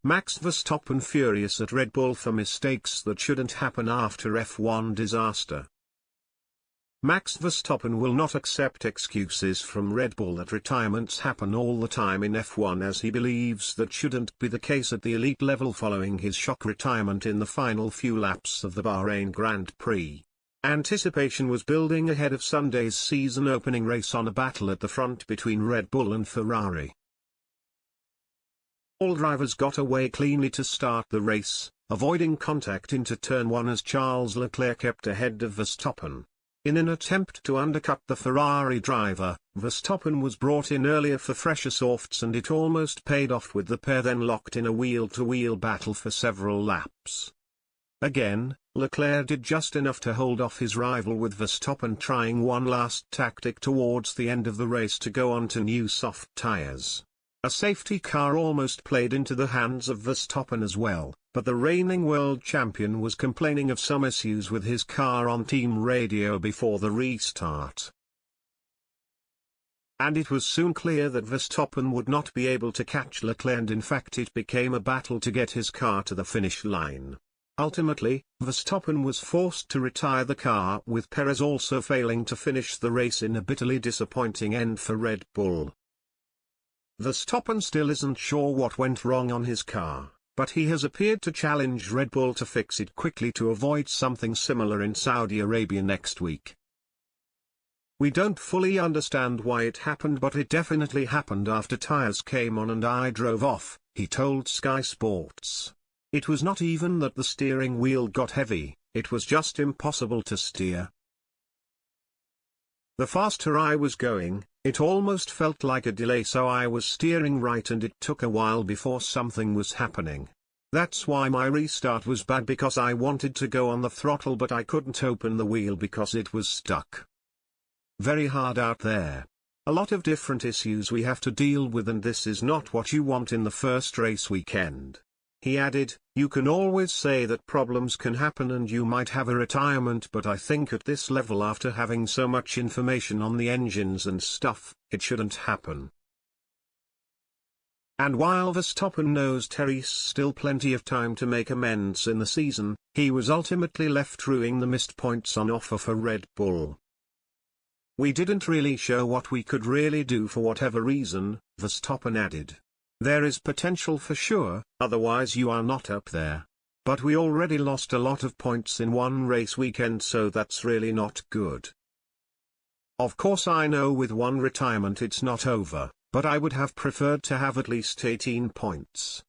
Max Verstappen furious at Red Bull for mistakes that shouldn't happen after F1 disaster. Max Verstappen will not accept excuses from Red Bull that retirements happen all the time in F1, as he believes that shouldn't be the case at the elite level following his shock retirement in the final few laps of the Bahrain Grand Prix. Anticipation was building ahead of Sunday's season opening race on a battle at the front between Red Bull and Ferrari. All drivers got away cleanly to start the race, avoiding contact into turn 1 as Charles Leclerc kept ahead of Verstappen. In an attempt to undercut the Ferrari driver, Verstappen was brought in earlier for fresher softs, and it almost paid off, with the pair then locked in a wheel-to-wheel battle for several laps. Again, Leclerc did just enough to hold off his rival, with Verstappen trying one last tactic towards the end of the race to go on to new soft tyres. A safety car almost played into the hands of Verstappen as well, but the reigning world champion was complaining of some issues with his car on team radio before the restart. And it was soon clear that Verstappen would not be able to catch Leclerc, and in fact it became a battle to get his car to the finish line. Ultimately, Verstappen was forced to retire the car, with Perez also failing to finish the race in a bitterly disappointing end for Red Bull. Verstappen still isn't sure what went wrong on his car, but he has appeared to challenge Red Bull to fix it quickly to avoid something similar in Saudi Arabia next week. "We don't fully understand why it happened, but it definitely happened after tyres came on and I drove off," he told Sky Sports. "It was not even that the steering wheel got heavy, it was just impossible to steer. The faster I was going, it almost felt like a delay, so I was steering right and it took a while before something was happening. That's why my restart was bad, because I wanted to go on the throttle but I couldn't open the wheel because it was stuck. Very hard out there. A lot of different issues we have to deal with, and this is not what you want in the first race weekend." He added, "You can always say that problems can happen and you might have a retirement, but I think at this level, after having so much information on the engines and stuff, it shouldn't happen." And while Verstappen knows there's still plenty of time to make amends in the season, he was ultimately left rueing the missed points on offer for Red Bull. "We didn't really show what we could really do for whatever reason," Verstappen added. "There is potential for sure, otherwise you are not up there. But we already lost a lot of points in one race weekend, so that's really not good. Of course I know with one retirement it's not over, but I would have preferred to have at least 18 points."